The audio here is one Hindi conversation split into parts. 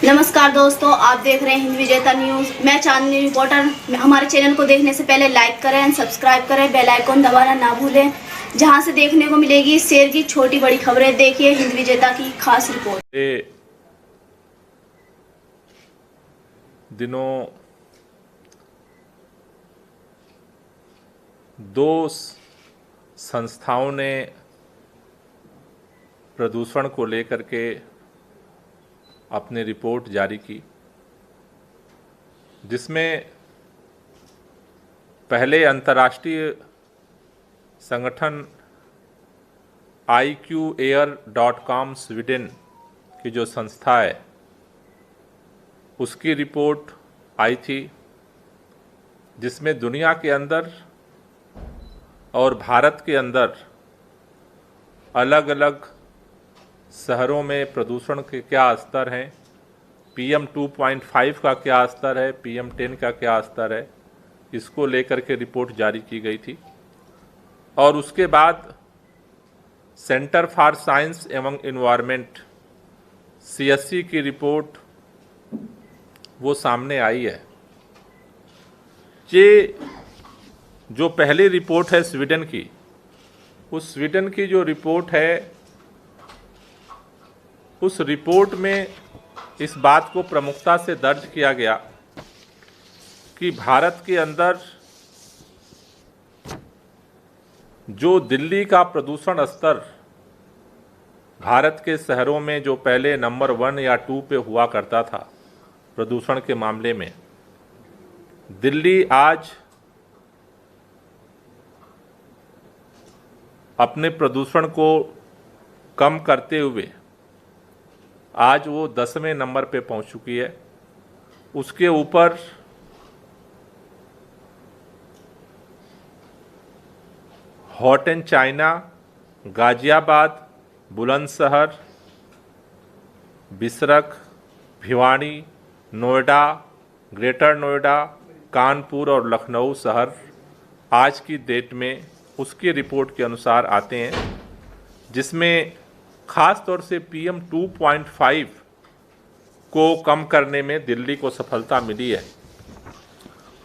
नमस्कार दोस्तों, आप देख रहे हैं हिंद विजेता न्यूज़। मैं चांदनी रिपोर्टर। हमारे चैनल को देखने से पहले लाइक करें एंड सब्सक्राइब करें, बेल आइकन दबाना ना भूलें, जहां से देखने को मिलेगी शेर की छोटी बड़ी खबरें। देखिए हिंद विजेता की खास रिपोर्ट। दिनों दो संस्थाओं ने प्रदूषण को लेकर के अपनी रिपोर्ट जारी की, जिसमें पहले अंतर्राष्ट्रीय संगठन IQAir.com स्वीडन की जो संस्था है उसकी रिपोर्ट आई थी, जिसमें दुनिया के अंदर और भारत के अंदर अलग अलग शहरों में प्रदूषण के क्या स्तर हैं, PM 2.5 का क्या स्तर है, PM 10 का क्या स्तर है, इसको लेकर के रिपोर्ट जारी की गई थी। और उसके बाद सेंटर फॉर साइंस एवं एनवायरनमेंट CSE की रिपोर्ट वो सामने आई है। ये जो पहली रिपोर्ट है स्वीडन की, उस स्वीडन की जो रिपोर्ट है, उस रिपोर्ट में इस बात को प्रमुखता से दर्ज किया गया कि भारत के अंदर जो दिल्ली का प्रदूषण स्तर भारत के शहरों में जो पहले नंबर 1 या 2 पे हुआ करता था प्रदूषण के मामले में, दिल्ली आज अपने प्रदूषण को कम करते हुए आज वो 10वें नंबर पे पहुंच चुकी है। उसके ऊपर hot China, Ghaziabad, Bulandshahr, Bisrakh, Bhiwani, Noida, greater Noida, Kanpur और लखनऊ शहर आज की डेट में उसकी रिपोर्ट के अनुसार आते हैं, जिसमें ख़ास तौर से PM 2.5 को कम करने में दिल्ली को सफलता मिली है।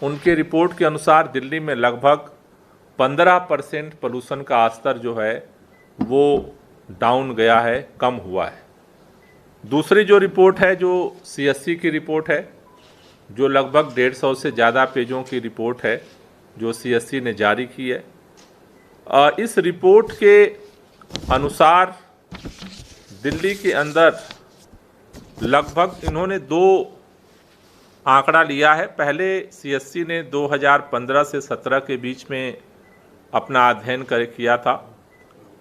उनके रिपोर्ट के अनुसार दिल्ली में लगभग 15% पोल्यूशन का स्तर जो है वो डाउन गया है, कम हुआ है। दूसरी जो रिपोर्ट है, जो CSE की रिपोर्ट है, जो लगभग 150 से ज़्यादा पेजों की रिपोर्ट है जो CSE ने जारी की है। इस रिपोर्ट के अनुसार दिल्ली के अंदर लगभग इन्होंने 2 आंकड़ा लिया है। पहले CSE ने 2015 से 17 के बीच में अपना अध्ययन किया था,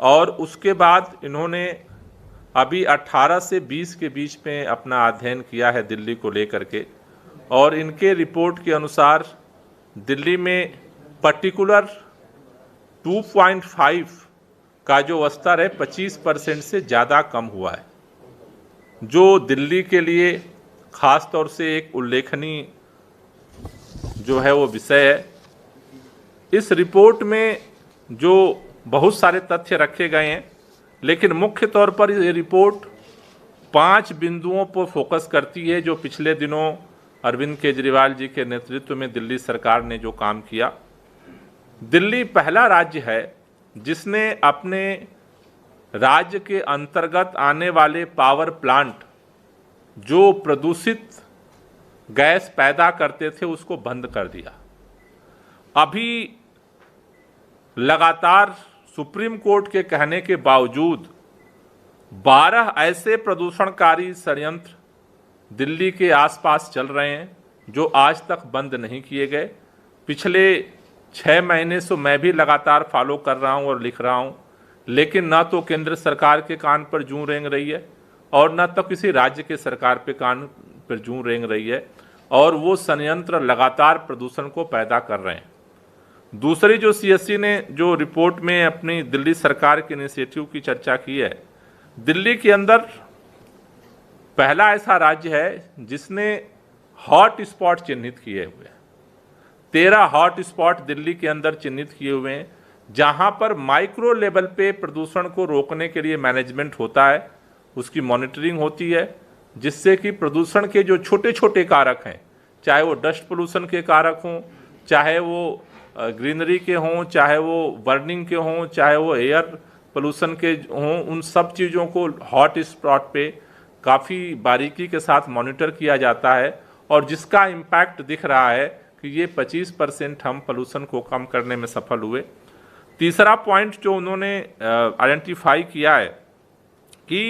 और उसके बाद इन्होंने अभी 18 से 20 के बीच में अपना अध्ययन किया है दिल्ली को लेकर के। और इनके रिपोर्ट के अनुसार दिल्ली में पर्टिकुलर 2.5 का जो स्तर है 25% से ज़्यादा कम हुआ है, जो दिल्ली के लिए ख़ास तौर से एक उल्लेखनीय जो है वो विषय है। इस रिपोर्ट में जो बहुत सारे तथ्य रखे गए हैं, लेकिन मुख्य तौर पर ये रिपोर्ट 5 बिंदुओं पर फोकस करती है, जो पिछले दिनों अरविंद केजरीवाल जी के नेतृत्व में दिल्ली सरकार ने जो काम किया। दिल्ली पहला राज्य है जिसने अपने राज्य के अंतर्गत आने वाले पावर प्लांट जो प्रदूषित गैस पैदा करते थे उसको बंद कर दिया। अभी लगातार सुप्रीम कोर्ट के कहने के बावजूद 12 ऐसे प्रदूषणकारी संयंत्र दिल्ली के आसपास चल रहे हैं जो आज तक बंद नहीं किए गए। पिछले 6 महीने से मैं भी लगातार फॉलो कर रहा हूं और लिख रहा हूं, लेकिन ना तो केंद्र सरकार के कान पर जूं रेंग रही है और ना तो किसी राज्य के सरकार पे कान पर जूं रेंग रही है, और वो संयंत्र लगातार प्रदूषण को पैदा कर रहे हैं। दूसरी जो CSE ने जो रिपोर्ट में अपनी दिल्ली सरकार के इनिशिएटिव की चर्चा की है, दिल्ली के अंदर पहला ऐसा राज्य है जिसने हॉट स्पॉट चिन्हित किए हुए हैं। 13 हॉट स्पॉट दिल्ली के अंदर चिन्हित किए हुए हैं, जहां पर माइक्रो लेवल पे प्रदूषण को रोकने के लिए मैनेजमेंट होता है, उसकी मॉनिटरिंग होती है, जिससे कि प्रदूषण के जो छोटे छोटे कारक हैं, चाहे वो डस्ट पोल्यूशन के कारक हों, चाहे वो ग्रीनरी के हों, चाहे वो बर्निंग के हों, चाहे वो एयर पोल्यूशन के हों, उन सब चीज़ों को हॉट स्पॉट पे काफ़ी बारीकी के साथ मॉनिटर किया जाता है और जिसका इम्पैक्ट दिख रहा है कि ये 25% हम पोल्यूशन को कम करने में सफल हुए। तीसरा पॉइंट जो उन्होंने आइडेंटिफाई किया है कि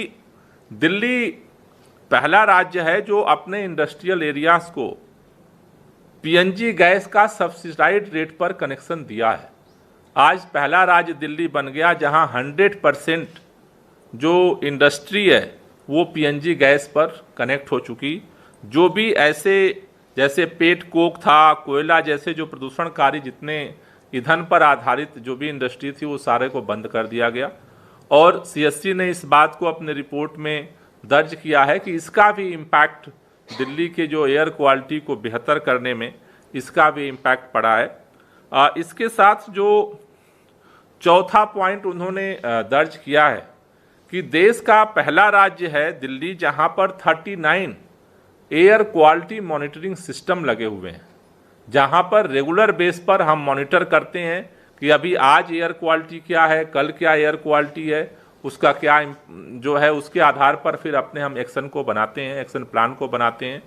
दिल्ली पहला राज्य है जो अपने इंडस्ट्रियल एरियाज को पीएनजी गैस का सब्सिडाइज्ड रेट पर कनेक्शन दिया है। आज पहला राज्य दिल्ली बन गया जहां 100% जो इंडस्ट्री है वो पीएनजी गैस पर कनेक्ट हो चुकी। जो भी ऐसे जैसे पेट कोक था, कोयला जैसे जो प्रदूषणकारी जितने ईंधन पर आधारित जो भी इंडस्ट्री थी वो सारे को बंद कर दिया गया और सीएससी ने इस बात को अपने रिपोर्ट में दर्ज किया है कि इसका भी इम्पैक्ट दिल्ली के जो एयर क्वालिटी को बेहतर करने में इसका भी इम्पैक्ट पड़ा है। इसके साथ जो चौथा पॉइंट उन्होंने दर्ज किया है कि देश का पहला राज्य है दिल्ली जहां पर 39 एयर क्वालिटी मॉनिटरिंग सिस्टम लगे हुए हैं, जहां पर रेगुलर बेस पर हम मॉनिटर करते हैं कि अभी आज एयर क्वालिटी क्या है, कल क्या एयर क्वालिटी है, उसका क्या जो है उसके आधार पर फिर अपने हम एक्शन को बनाते हैं, एक्शन प्लान को बनाते हैं।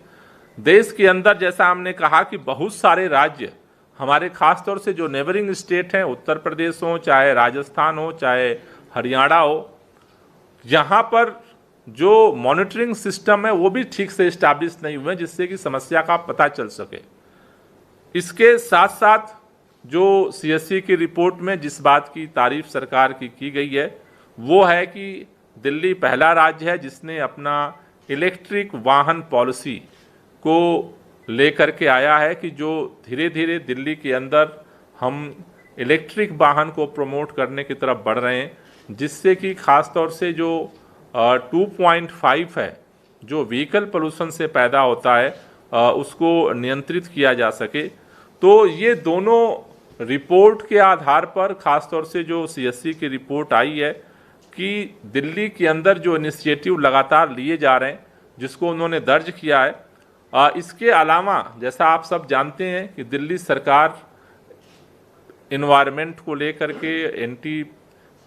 देश के अंदर जैसा हमने कहा कि बहुत सारे राज्य हमारे खास तौर से जो नेबरिंग स्टेट हैं, उत्तर प्रदेश हो, चाहे राजस्थान हो, चाहे हरियाणा हो, यहाँ पर जो मॉनिटरिंग सिस्टम है वो भी ठीक से इस्टेब्लिश नहीं हुए जिससे कि समस्या का पता चल सके। इसके साथ साथ जो सीएससी की रिपोर्ट में जिस बात की तारीफ सरकार की गई है वो है कि दिल्ली पहला राज्य है जिसने अपना इलेक्ट्रिक वाहन पॉलिसी को लेकर के आया है कि जो धीरे धीरे दिल्ली के अंदर हम इलेक्ट्रिक वाहन को प्रमोट करने की तरफ बढ़ रहे हैं, जिससे कि खास तौर से जो 2.5 है जो व्हीकल पोल्यूशन से पैदा होता है उसको नियंत्रित किया जा सके। तो ये दोनों रिपोर्ट के आधार पर खास तौर से जो सीएससी की रिपोर्ट आई है कि दिल्ली के अंदर जो इनिशिएटिव लगातार लिए जा रहे हैं जिसको उन्होंने दर्ज किया है। इसके अलावा जैसा आप सब जानते हैं कि दिल्ली सरकार इन्वायरमेंट को लेकर के एंटी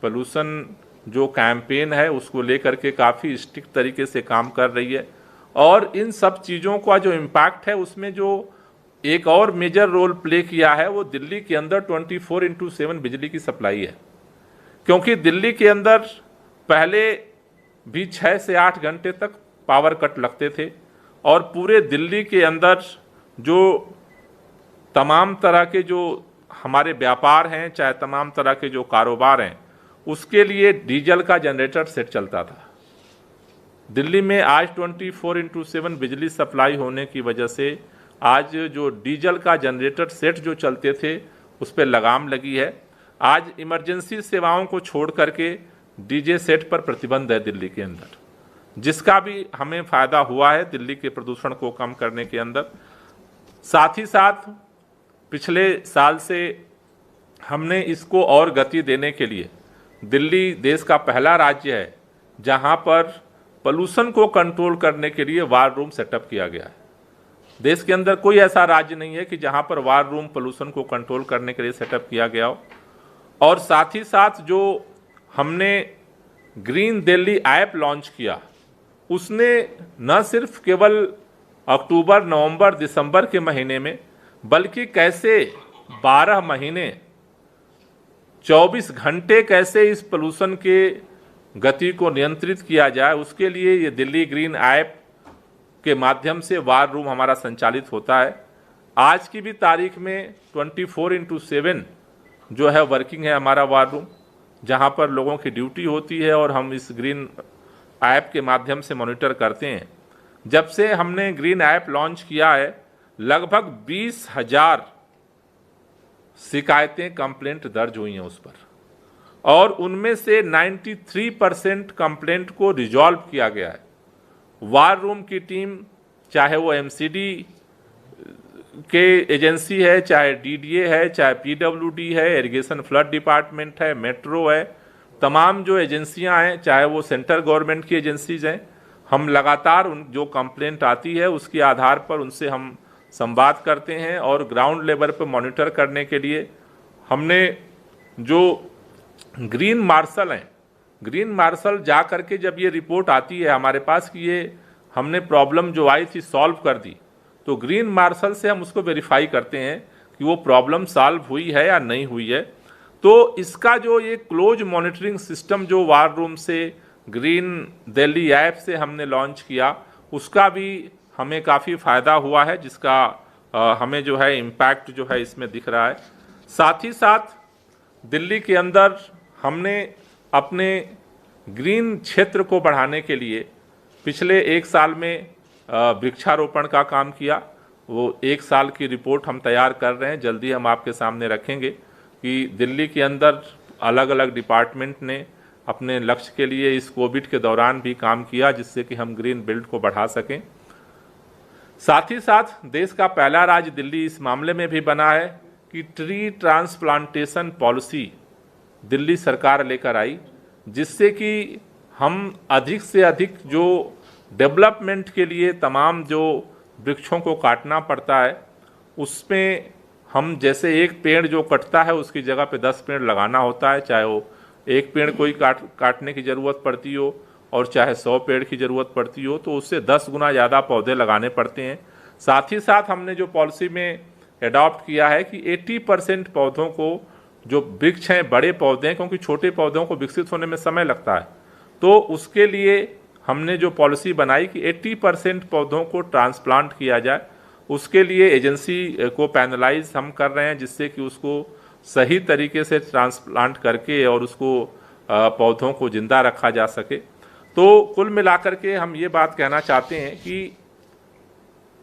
पोल्यूशन जो कैंपेन है उसको लेकर के काफ़ी स्ट्रिक्ट तरीके से काम कर रही है और इन सब चीज़ों का जो इम्पैक्ट है उसमें जो एक और मेजर रोल प्ले किया है वो दिल्ली के अंदर 24/7 बिजली की सप्लाई है, क्योंकि दिल्ली के अंदर पहले भी 6 से 8 घंटे तक पावर कट लगते थे और पूरे दिल्ली के अंदर जो तमाम तरह के जो हमारे व्यापार हैं, चाहे तमाम तरह के जो कारोबार हैं, उसके लिए डीजल का जनरेटर सेट चलता था। दिल्ली में आज 24/7 बिजली सप्लाई होने की वजह से आज जो डीजल का जनरेटर सेट जो चलते थे उस पर लगाम लगी है। आज इमरजेंसी सेवाओं को छोड़ करके डीजे सेट पर प्रतिबंध है दिल्ली के अंदर, जिसका भी हमें फ़ायदा हुआ है दिल्ली के प्रदूषण को कम करने के अंदर। साथ ही साथ पिछले साल से हमने इसको और गति देने के लिए दिल्ली देश का पहला राज्य है जहां पर पोल्यूशन को कंट्रोल करने के लिए वार रूम सेटअप किया गया है। देश के अंदर कोई ऐसा राज्य नहीं है कि जहां पर वार रूम पोल्यूशन को कंट्रोल करने के लिए सेटअप किया गया हो। और साथ ही साथ जो हमने ग्रीन दिल्ली ऐप लॉन्च किया उसने न सिर्फ केवल अक्टूबर, नवंबर, दिसंबर के महीने में बल्कि कैसे 12 महीने 24 घंटे कैसे इस पोल्यूशन के गति को नियंत्रित किया जाए उसके लिए ये दिल्ली ग्रीन ऐप के माध्यम से वार रूम हमारा संचालित होता है। आज की भी तारीख में 24/7 जो है वर्किंग है हमारा वार रूम, जहां पर लोगों की ड्यूटी होती है और हम इस ग्रीन ऐप के माध्यम से मॉनिटर करते हैं। जब से हमने ग्रीन ऐप लॉन्च किया है लगभग 20,000 शिकायतें कंप्लेंट दर्ज हुई हैं उस पर और उनमें से 93% कंप्लेंट को रिजॉल्व किया गया है। वार रूम की टीम चाहे वो एमसीडी के एजेंसी है, चाहे डीडीए है, चाहे पीडब्ल्यूडी है, इरिगेशन फ्लड डिपार्टमेंट है, मेट्रो है, तमाम जो एजेंसियां हैं चाहे वो सेंट्रल गवर्नमेंट की एजेंसीज हैं, हम लगातार उन जो कंप्लेंट आती है उसके आधार पर उनसे हम संवाद करते हैं और ग्राउंड लेवल पर मॉनिटर करने के लिए हमने जो ग्रीन मार्शल हैं, ग्रीन मार्शल जा करके जब ये रिपोर्ट आती है हमारे पास कि ये हमने प्रॉब्लम जो आई थी सॉल्व कर दी, तो ग्रीन मार्शल से हम उसको वेरीफाई करते हैं कि वो प्रॉब्लम सॉल्व हुई है या नहीं हुई है। तो इसका जो ये क्लोज मॉनिटरिंग सिस्टम जो वार रूम से ग्रीन दिल्ली ऐप से हमने लॉन्च किया, उसका भी हमें काफ़ी फ़ायदा हुआ है, जिसका हमें जो है इम्पैक्ट जो है इसमें दिख रहा है। साथ ही साथ दिल्ली के अंदर हमने अपने ग्रीन क्षेत्र को बढ़ाने के लिए पिछले 1 साल में वृक्षारोपण का काम किया। वो 1 साल की रिपोर्ट हम तैयार कर रहे हैं, जल्दी हम आपके सामने रखेंगे कि दिल्ली के अंदर अलग अलग डिपार्टमेंट ने अपने लक्ष्य के लिए इस कोविड के दौरान भी काम किया, जिससे कि हम ग्रीन बेल्ट को बढ़ा सकें। साथ ही साथ देश का पहला राज्य दिल्ली इस मामले में भी बना है कि ट्री ट्रांसप्लांटेशन पॉलिसी दिल्ली सरकार लेकर आई, जिससे कि हम अधिक से अधिक जो डेवलपमेंट के लिए तमाम जो वृक्षों को काटना पड़ता है, उसमें हम जैसे एक पेड़ जो कटता है उसकी जगह पे 10 पेड़ लगाना होता है, चाहे वो एक पेड़ कोई काटने की ज़रूरत पड़ती हो और चाहे 100 पेड़ की ज़रूरत पड़ती हो, तो उससे 10 गुना ज़्यादा पौधे लगाने पड़ते हैं। साथ ही साथ हमने जो पॉलिसी में एडॉप्ट किया है कि 80% पौधों को, जो वृक्ष हैं बड़े पौधे हैं, क्योंकि छोटे पौधों को विकसित होने में समय लगता है, तो उसके लिए हमने जो पॉलिसी बनाई कि 80% पौधों को ट्रांसप्लांट किया जाए। उसके लिए एजेंसी को पैनलाइज हम कर रहे हैं, जिससे कि उसको सही तरीके से ट्रांसप्लांट करके और उसको पौधों को जिंदा रखा जा सके। तो कुल मिलाकर के हम ये बात कहना चाहते हैं कि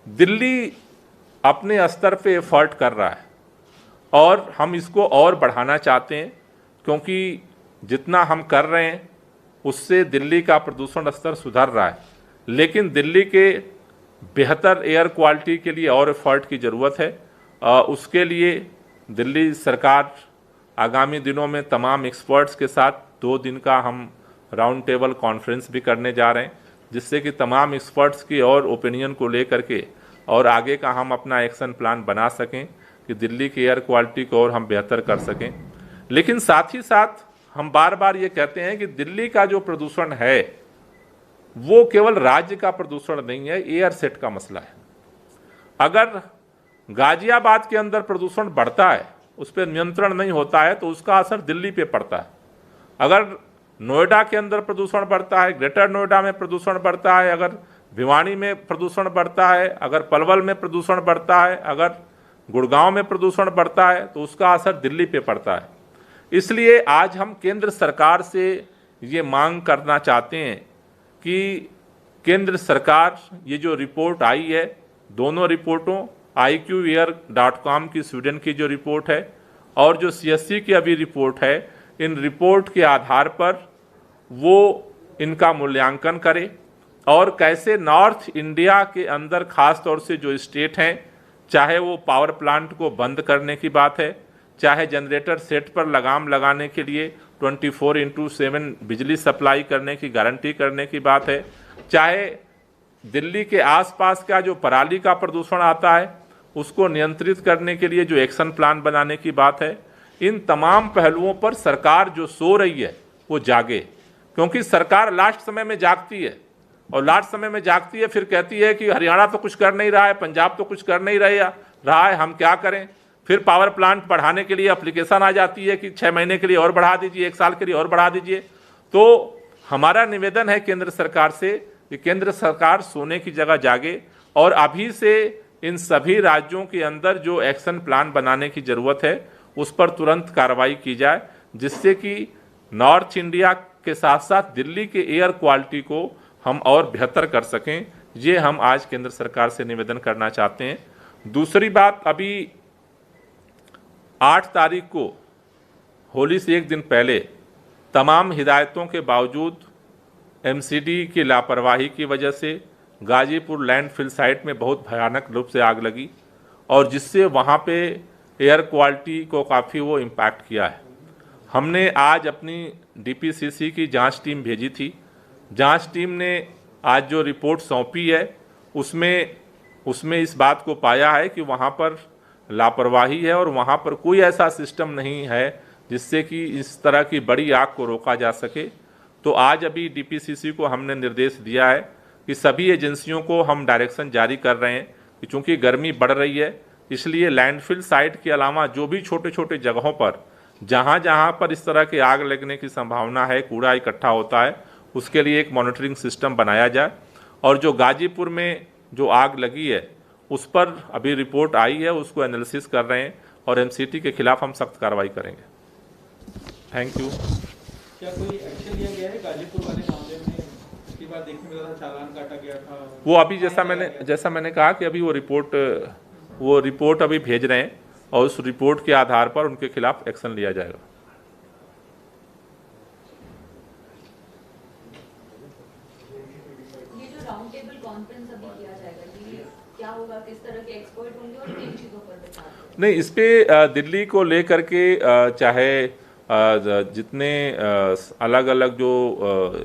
दिल्ली अपने स्तर पे एफर्ट कर रहा है और हम इसको और बढ़ाना चाहते हैं, क्योंकि जितना हम कर रहे हैं उससे दिल्ली का प्रदूषण स्तर सुधर रहा है, लेकिन दिल्ली के बेहतर एयर क्वालिटी के लिए और एफर्ट की ज़रूरत है। उसके लिए दिल्ली सरकार आगामी दिनों में तमाम एक्सपर्ट्स के साथ 2 दिन का हम राउंड टेबल कॉन्फ्रेंस भी करने जा रहे हैं, जिससे कि तमाम एक्सपर्ट्स की और ओपिनियन को लेकर के और आगे का हम अपना एक्शन प्लान बना सकें कि दिल्ली की एयर क्वालिटी को और हम बेहतर कर सकें। लेकिन साथ ही साथ हम बार बार ये कहते हैं कि दिल्ली का जो प्रदूषण है वो केवल राज्य का प्रदूषण नहीं है, एयर सेट का मसला है। अगर गाजियाबाद के अंदर प्रदूषण बढ़ता है, उस पर नियंत्रण नहीं होता है, तो उसका असर दिल्ली पे पड़ता है। अगर नोएडा के अंदर प्रदूषण बढ़ता है, ग्रेटर नोएडा में प्रदूषण बढ़ता है, अगर भिवानी में प्रदूषण बढ़ता है, अगर पलवल में प्रदूषण बढ़ता है, अगर गुड़गांव में प्रदूषण बढ़ता है, तो उसका असर दिल्ली पे पड़ता है। इसलिए आज हम केंद्र सरकार से ये मांग करना चाहते हैं कि केंद्र सरकार, ये जो रिपोर्ट आई है, दोनों रिपोर्टों IQAir.com की स्वीडन की जो रिपोर्ट है और जो CSC की अभी रिपोर्ट है, इन रिपोर्ट के आधार पर वो इनका मूल्यांकन करे और कैसे नॉर्थ इंडिया के अंदर खास तौर से जो स्टेट हैं, चाहे वो पावर प्लांट को बंद करने की बात है, चाहे जनरेटर सेट पर लगाम लगाने के लिए 24/7 बिजली सप्लाई करने की गारंटी करने की बात है, चाहे दिल्ली के आसपास का जो पराली का प्रदूषण आता है उसको नियंत्रित करने के लिए जो एक्शन प्लान बनाने की बात है, इन तमाम पहलुओं पर सरकार जो सो रही है वो जागे। क्योंकि सरकार लास्ट समय में जागती है और लास्ट समय में जागती है, फिर कहती है कि हरियाणा तो कुछ कर नहीं रहा है, पंजाब तो कुछ कर नहीं रहा है, हम क्या करें। फिर पावर प्लांट बढ़ाने के लिए एप्लीकेशन आ जाती है कि 6 महीने के लिए और बढ़ा दीजिए, 1 साल के लिए और बढ़ा दीजिए। तो हमारा निवेदन है केंद्र सरकार से कि केंद्र सरकार सोने की जगह जागे और अभी से इन सभी राज्यों के अंदर जो एक्शन प्लान बनाने की ज़रूरत है उस पर तुरंत कार्रवाई की जाए, जिससे कि नॉर्थ इंडिया के साथ साथ दिल्ली के एयर क्वालिटी को हम और बेहतर कर सकें। ये हम आज केंद्र सरकार से निवेदन करना चाहते हैं। दूसरी बात, अभी 8 तारीख को होली से 1 दिन पहले तमाम हिदायतों के बावजूद MCD की लापरवाही की वजह से गाजीपुर लैंडफिल साइट में बहुत भयानक रूप से आग लगी और जिससे वहाँ पे एयर क्वालिटी को काफ़ी वो इम्पैक्ट किया है। हमने आज अपनी DPCC की जांच टीम भेजी थी। जांच टीम ने आज जो रिपोर्ट सौंपी है उसमें इस बात को पाया है कि वहाँ पर लापरवाही है और वहाँ पर कोई ऐसा सिस्टम नहीं है जिससे कि इस तरह की बड़ी आग को रोका जा सके। तो आज अभी डीपीसीसी को हमने निर्देश दिया है कि सभी एजेंसियों को हम डायरेक्शन जारी कर रहे हैं कि चूँकि गर्मी बढ़ रही है इसलिए लैंडफिल साइट के अलावा जो भी छोटे छोटे जगहों पर जहाँ जहाँ पर इस तरह की आग लगने की संभावना है, कूड़ा इकट्ठा होता है, उसके लिए एक मॉनिटरिंग सिस्टम बनाया जाए। और जो गाजीपुर में जो आग लगी है उस पर अभी रिपोर्ट आई है, उसको एनालिसिस कर रहे हैं और एमसीटी के खिलाफ हम सख्त कार्रवाई करेंगे। Thank you. क्या कोई एक्शन लिया गया है गाजीपुर वाले मामले में? पिछली बार देखने में था चालान काटा गया था। वो अभी जैसा मैंने कहा कि अभी वो रिपोर्ट अभी भेज रहे हैं और उस रिपोर्ट के आधार पर उनके खिलाफ एक्शन लिया जाएगा। ये जो राउंड टेबल कॉन्फ्रेंस अभी किया जाएगा, ये क्या होगा, किस तरह के एक्सपर्ट होंगे और किन चीजों पर विचार होगा? नहीं, इस पे दिल्ली को लेकर के चाहे जितने अलग अलग जो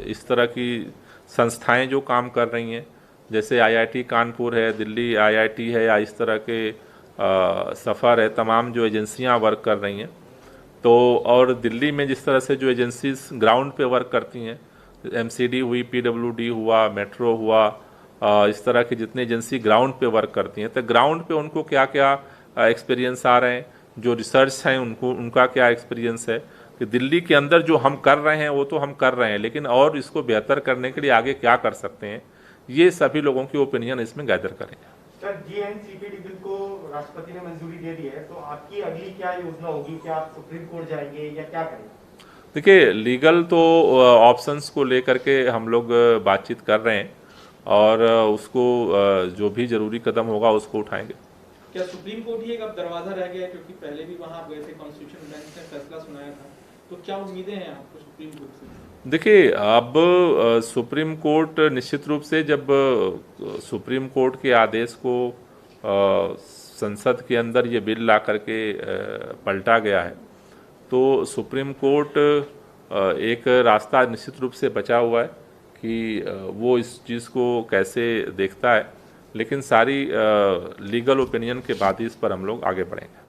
इस तरह की संस्थाएं जो काम कर रही हैं, जैसे आईआईटी कानपुर है, दिल्ली आईआईटी है, या इस तरह के सफ़र है, तमाम जो एजेंसियां वर्क कर रही हैं, तो और दिल्ली में जिस तरह से जो एजेंसीज ग्राउंड पे वर्क करती हैं, एमसीडी हुई, पीडब्ल्यूडी हुआ, मेट्रो हुआ, इस तरह की जितनी एजेंसी ग्राउंड पे वर्क करती हैं, तो ग्राउंड पे उनको क्या क्या एक्सपीरियंस आ रहे हैं, जो रिसर्च हैं उनका क्या एक्सपीरियंस है कि दिल्ली के अंदर जो हम कर रहे हैं वो तो हम कर रहे हैं, लेकिन और इसको बेहतर करने के लिए आगे क्या कर सकते हैं, ये सभी लोगों की ओपिनियन इसमें गैदर करेंगे। सर, जीएनसीपीडी बिल को राष्ट्रपति ने मंजूरी दे दी है, तो आपकी अगली क्या योजना होगी? क्या आप सुप्रीम कोर्ट जाएंगे या क्या करेंगे? देखिए, लीगल तो ऑप्शंस को लेकर के हम लोग बातचीत कर रहे हैं और उसको जो भी जरूरी कदम होगा उसको उठाएंगे। क्या सुप्रीम कोर्ट ही एक अब दरवाजा रह गया है, क्योंकि पहले भी वहां आप गए थे, कॉन्स्टिट्यूशन बेंच ने फैसला सुनाया था, तो क्या उम्मीदें हैं आपको सुप्रीम कोर्ट से? देखिए, अब सुप्रीम कोर्ट निश्चित रूप से जब सुप्रीम कोर्ट के आदेश को संसद के अंदर ये बिल ला करके पलटा गया है, तो सुप्रीम कोर्ट एक रास्ता निश्चित रूप से बचा हुआ है कि वो इस चीज़ को कैसे देखता है, लेकिन सारी लीगल ओपिनियन के बाद ही इस पर हम लोग आगे बढ़ेंगे।